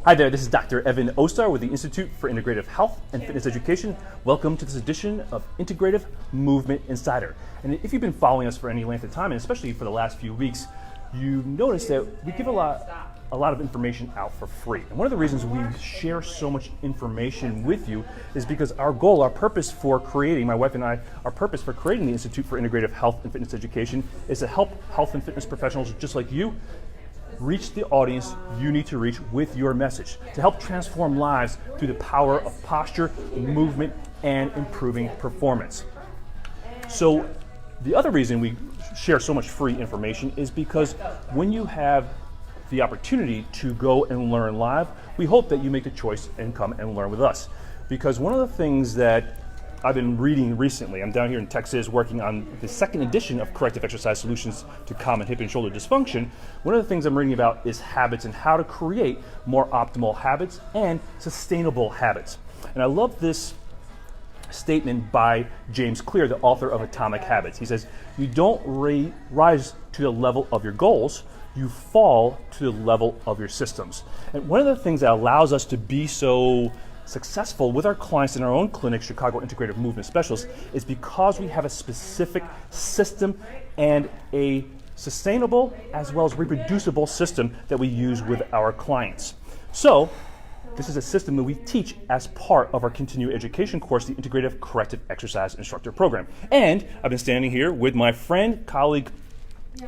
Hi there, this is Dr. Evan Osar with the Institute for Integrative Health and Fitness Education. Welcome to this edition of Integrative Movement Insider. And if you've been following us for any length of time, and especially for the last few weeks, you've noticed that we give a lot of information out for free. And one of the reasons we share so much information with you is because our goal, our purpose for creating, my wife and I, our purpose for creating the Institute for Integrative Health and Fitness Education is to help health and fitness professionals just like you reach the audience you need to reach with your message, to help transform lives through the power of posture, movement, and improving performance. So the other reason we share so much free information is because when you have the opportunity to go and learn live, we hope that you make the choice and come and learn with us. Because one of the things that I've been reading recently, I'm down here in Texas working on the second edition of Corrective Exercise Solutions to Common Hip and Shoulder Dysfunction. One of the things I'm reading about is habits and how to create more optimal habits and sustainable habits. And I love this statement by James Clear, the author of Atomic Habits. He says, you don't rise to the level of your goals, you fall to the level of your systems. And one of the things that allows us to be so successful with our clients in our own clinic, Chicago Integrative Movement Specialists, is because we have a specific system and a sustainable as well as reproducible system that we use with our clients. So this is a system that we teach as part of our continuing education course, the Integrative Corrective Exercise Instructor Program. And I've been standing here with my friend, colleague,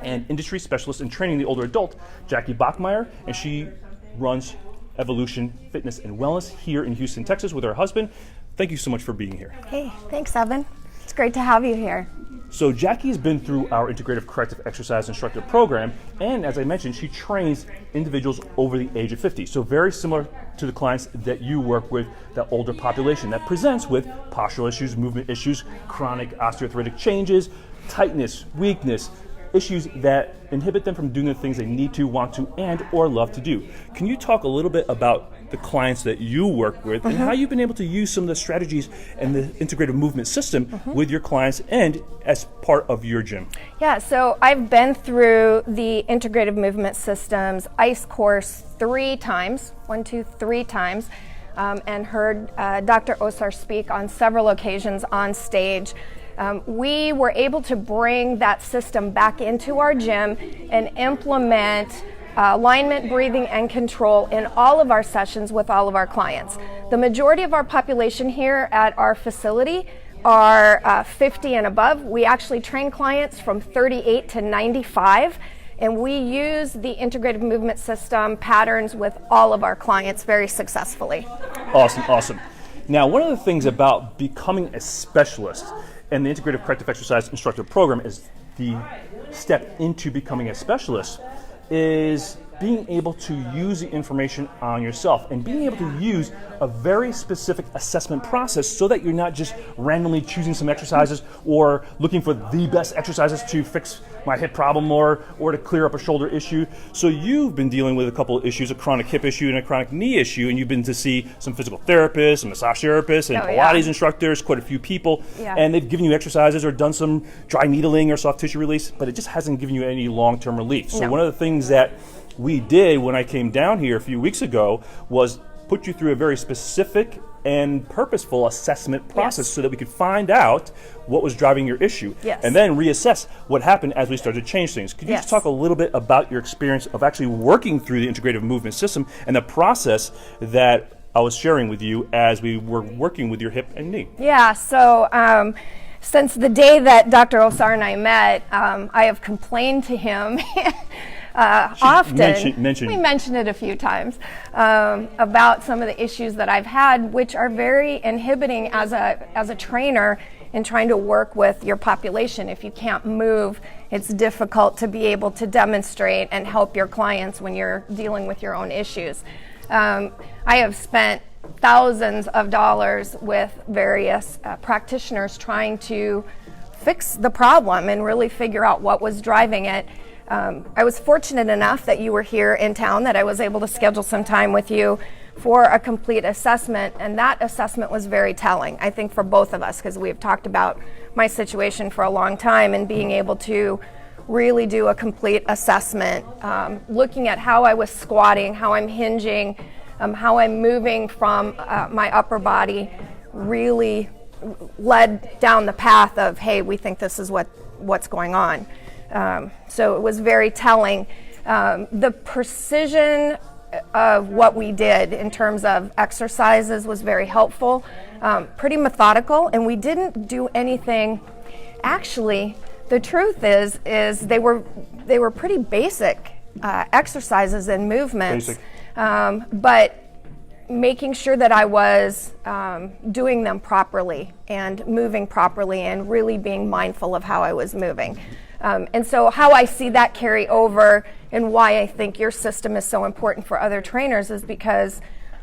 and industry specialist in training the older adult, Jackie Bachmeier, and she runs Evolution Fitness and Wellness here in Houston, Texas with her husband. Thank you so much for being here. Hey, thanks, Evan. It's great to have you here. So Jackie's been through our Integrative Corrective Exercise Instructor Program, and as I mentioned, she trains individuals over the age of 50. So very similar to the clients that you work with, that older population that presents with postural issues, movement issues, chronic osteoarthritic changes, tightness, weakness, issues that inhibit them from doing the things they need to, want to, and or love to do. Can you talk a little bit about the clients that you work with and how you've been able to use some of the strategies and the integrative movement system with your clients and as part of your gym? Yeah, so I've been through the Integrative Movement Systems ICE course 3 times, and heard Dr. Osar speak on several occasions on stage. We were able to bring that system back into our gym and implement alignment, breathing, and control in all of our sessions with all of our clients. The majority of our population here at our facility are 50 and above. We actually train clients from 38 to 95, and we use the Integrative Movement System patterns with all of our clients very successfully. Awesome. Now, one of the things about becoming a specialist and the Integrative Corrective Exercise Instructor Program is the step into becoming a specialist is being able to use the information on yourself and being able to use a very specific assessment process so that you're not just randomly choosing some exercises or looking for the best exercises to fix my hip problem or to clear up a shoulder issue. So you've been dealing with a couple of issues, a chronic hip issue and a chronic knee issue, and you've been to see some physical therapists, some massage therapists, and Pilates instructors, quite a few people, and they've given you exercises or done some dry needling or soft tissue release, but it just hasn't given you any long-term relief. So one of the things that we did when I came down here a few weeks ago was put you through a very specific and purposeful assessment process so that we could find out what was driving your issue and then reassess what happened as we started to change things. Could you just talk a little bit about your experience of actually working through the Integrative Movement System and the process that I was sharing with you as we were working with your hip and knee? Yeah, so since the day that Dr. Osar and I met, I have complained to him often. We mentioned it a few times about some of the issues that I've had, which are very inhibiting as a trainer in trying to work with your population. If you can't move, it's difficult to be able to demonstrate and help your clients when you're dealing with your own issues. I have spent thousands of dollars with various practitioners trying to fix the problem and really figure out what was driving it. I was fortunate enough that you were here in town that I was able to schedule some time with you for a complete assessment, and that assessment was very telling, I think, for both of us, because we have talked about my situation for a long time, and being able to really do a complete assessment, looking at how I was squatting, how I'm hinging, how I'm moving from my upper body really led down the path of, hey, we think this is what's going on. So it was very telling. The precision of what we did in terms of exercises was very helpful, pretty methodical, and we didn't do anything. Actually, the truth is they were pretty basic exercises and movements, but making sure that I was doing them properly and moving properly and really being mindful of how I was moving. And so how I see that carry over and why I think your system is so important for other trainers is because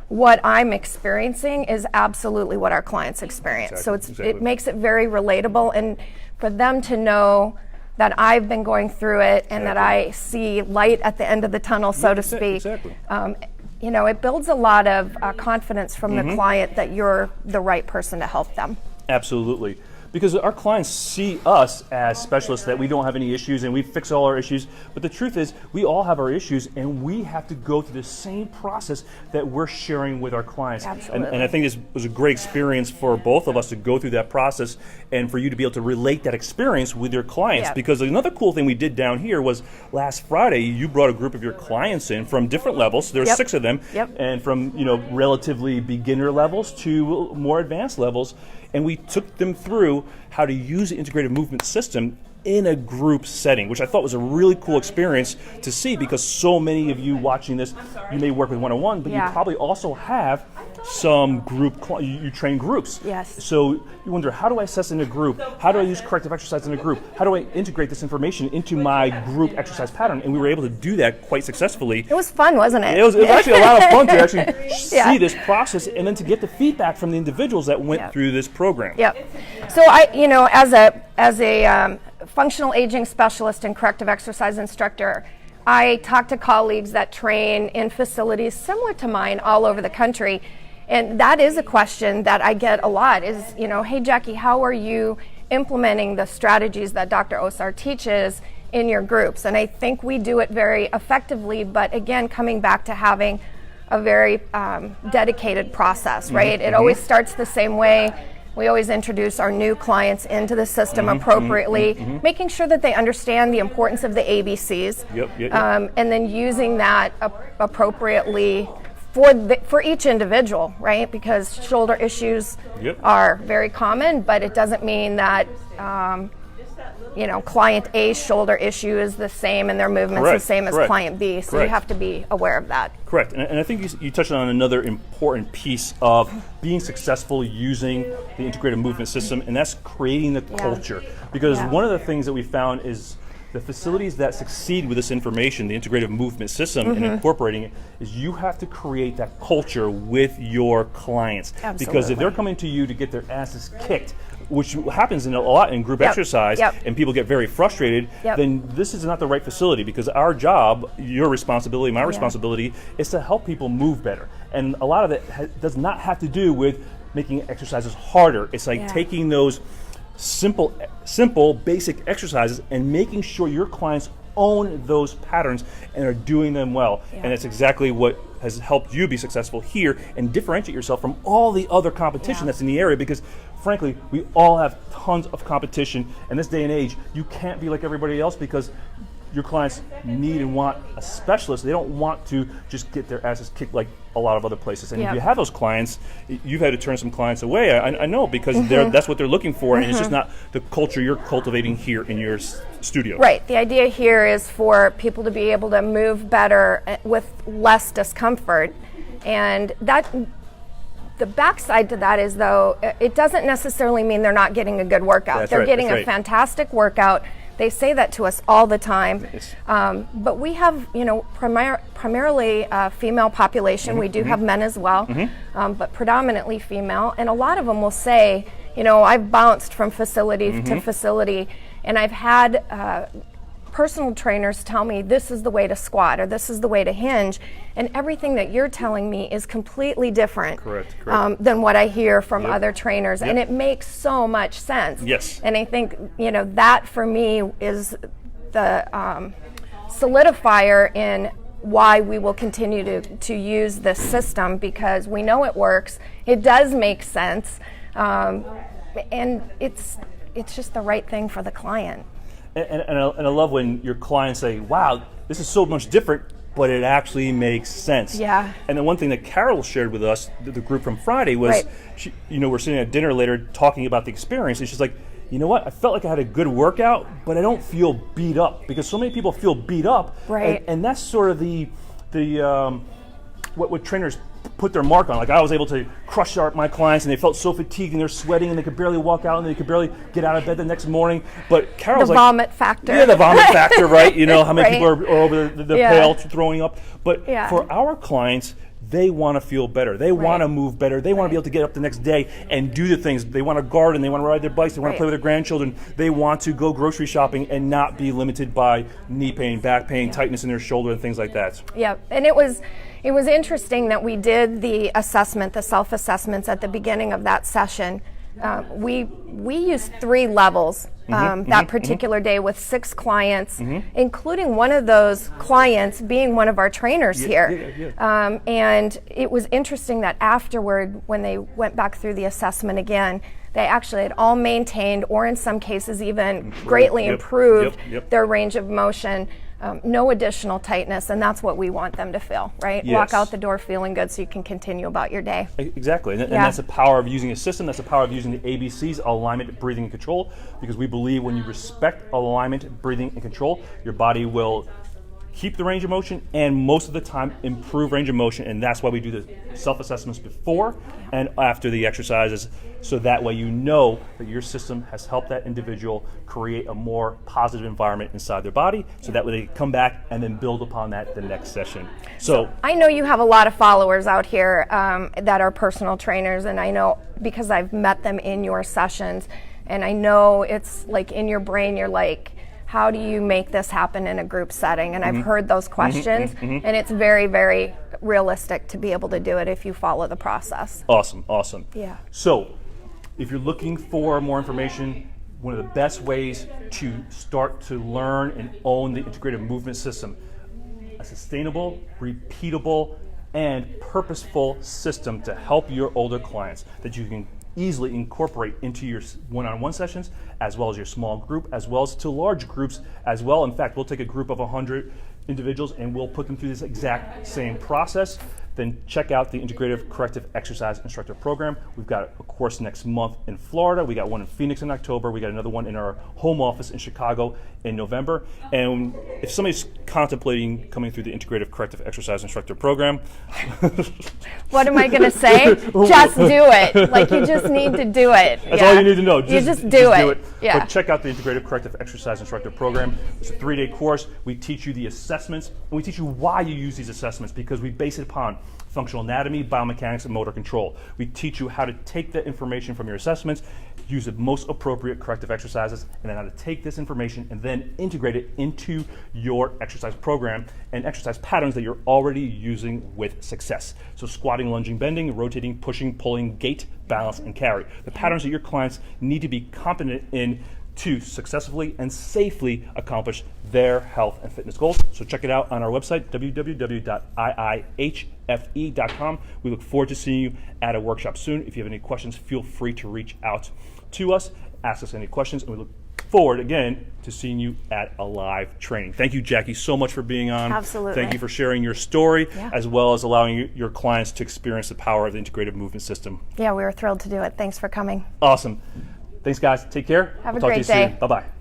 what I'm experiencing is absolutely what our clients experience. It makes it very relatable, and for them to know that I've been going through it and that I see light at the end of the tunnel, so to speak. It builds a lot of confidence from the client that you're the right person to help them. Absolutely. Because our clients see us as specialists, that we don't have any issues and we fix all our issues. But the truth is, we all have our issues, and we have to go through the same process that we're sharing with our clients. Absolutely. And I think this was a great experience for both of us to go through that process and for you to be able to relate that experience with your clients. Yep. Because another cool thing we did down here was last Friday, you brought a group of your clients in from different levels. There were 6 of them, and from relatively beginner levels to more advanced levels. And we took them through how to use the integrative movement system in a group setting, which I thought was a really cool experience to see, because so many of you watching this, you may work with one-on-one, but you probably also have some group, you train groups. Yes. So you wonder, how do I assess in a group? How do I use corrective exercise in a group? How do I integrate this information into my group exercise pattern? And we were able to do that quite successessly. It was fun, wasn't it? It was actually a lot of fun to actually see this process and then to get the feedback from the individuals that went through this program. Yep. So I, as a functional aging specialist and corrective exercise instructor, I talk to colleagues that train in facilities similar to mine all over the country. And that is a question that I get a lot is, hey, Jackie, how are you implementing the strategies that Dr. Osar teaches in your groups? And I think we do it very effectively, but again, coming back to having a very dedicated process, right? It always starts the same way. We always introduce our new clients into the system appropriately, making sure that they understand the importance of the ABCs, and then using that appropriately for each individual, right? Because shoulder issues are very common, but it doesn't mean that client A's shoulder issue is the same and their movement's the same as client B. So you have to be aware of that. Correct. And I think you touched on another important piece of being successful using the integrative movement system, and that's creating the culture. Because one of the things that we found is the facilities that succeed with this information, the integrative movement system, and incorporating it, is you have to create that culture with your clients. Absolutely. Because if they're coming to you to get their asses kicked, which happens a lot in group exercise, and people get very frustrated, then this is not the right facility, because our job, your responsibility, my responsibility, is to help people move better. And a lot of it does not have to do with making exercises harder. It's like taking those simple, basic exercises and making sure your clients own those patterns and are doing them well. And that's exactly what has helped you be successful here and differentiate yourself from all the other competition that's in the area, because frankly, we all have tons of competition. In this day and age, you can't be like everybody else, because your clients need and want a specialist. They don't want to just get their asses kicked like a lot of other places. And if you have those clients, you've had to turn some clients away. I know, because that's what they're looking for, and it's just not the culture you're cultivating here in your studio. Right. The idea here is for people to be able to move better with less discomfort. And the backside to that is, though, it doesn't necessarily mean they're not getting a good workout. They're getting a fantastic workout. They say that to us all the time. But we have, primarily a female population. We do have men as well, but predominantly female. And a lot of them will say, I've bounced from facility to facility, and I've had personal trainers tell me this is the way to squat or this is the way to hinge, and everything that you're telling me is completely different than what I hear from other trainers, and it makes so much sense. And I think that for me is the solidifier in why we will continue to use this system, because we know it works. It does make sense, and it's just the right thing for the client. And I love when your clients say, wow, this is so much different, but it actually makes sense. Yeah. And the one thing that Carol shared with us, the group from Friday, was, right. she, we're sitting at dinner later talking about the experience, and she's like, you know what, I felt like I had a good workout, but I don't feel beat up, because so many people feel beat up. Right. And that's sort of the what trainers put their mark on. Like, I was able to crush my clients, and they felt so fatigued, and they're sweating, and they could barely walk out, and they could barely get out of bed the next morning. But Carol's the vomit factor. Yeah, the vomit factor, right? How many right. people are over the pail throwing up. But for our clients, they want to feel better. They want to move better. They want to be able to get up the next day and do the things. They want to garden. They want to ride their bikes. They want to play with their grandchildren. They want to go grocery shopping and not be limited by knee pain, back pain, tightness in their shoulder, and things like that. Yeah, and it was interesting that we did the assessment, the self-assessments at the beginning of that session. We used 3 levels that particular day with 6 clients, including one of those clients being one of our trainers here. And it was interesting that afterward, when they went back through the assessment again, they actually had all maintained, or in some cases even greatly improved their range of motion. No additional tightness, and that's what we want them to feel, right? Yes. Walk out the door feeling good so you can continue about your day. Exactly, and that's the power of using a system. That's the power of using the ABCs, alignment, breathing, and control, because we believe when you respect alignment, breathing, and control, your body will keep the range of motion, and most of the time improve range of motion, and that's why we do the self-assessments before and after the exercises, so that way you know that your system has helped that individual create a more positive environment inside their body, so that way they come back and then build upon that the next session. So I know you have a lot of followers out here that are personal trainers, and I know because I've met them in your sessions, and I know it's like in your brain you're like, how do you make this happen in a group setting? And I've heard those questions, and it's very, very realistic to be able to do it if you follow the process. Awesome. Yeah. So, if you're looking for more information, one of the best ways to start to learn and own the Integrative Movement System, a sustainable, repeatable, and purposeful system to help your older clients that you can easily incorporate into your one-on-one sessions, as well as your small group, as well as to large groups as well. In fact, we'll take a group of 100 individuals and we'll put them through this exact same process. Then check out the Integrative Corrective Exercise Instructor Program. We've got a course next month in Florida. We got one in Phoenix in October. We got another one in our home office in Chicago in November. And if somebody's contemplating coming through the Integrative Corrective Exercise Instructor Program, what am I going to say? Just do it. Like, you just need to do it. That's all you need to know. You just do it. Yeah. But check out the Integrative Corrective Exercise Instructor Program. It's a 3-day course. We teach you the assessments, and we teach you why you use these assessments, because we base it upon functional anatomy, biomechanics, and motor control. We teach you how to take the information from your assessments, use the most appropriate corrective exercises, and then how to take this information and then integrate it into your exercise program and exercise patterns that you're already using with success. So squatting, lunging, bending, rotating, pushing, pulling, gait, balance, and carry. The patterns that your clients need to be competent in to successfully and safely accomplish their health and fitness goals. So check it out on our website, www.iihfe.com. We look forward to seeing you at a workshop soon. If you have any questions, feel free to reach out to us, ask us any questions, and we look forward again to seeing you at a live training. Thank you, Jackie, so much for being on. Absolutely. Thank you for sharing your story, as well as allowing your clients to experience the power of the Integrative Movement System. Yeah, we were thrilled to do it. Thanks for coming. Awesome. Thanks, guys. Take care. Have a Talk great to you day. soon. Bye-bye.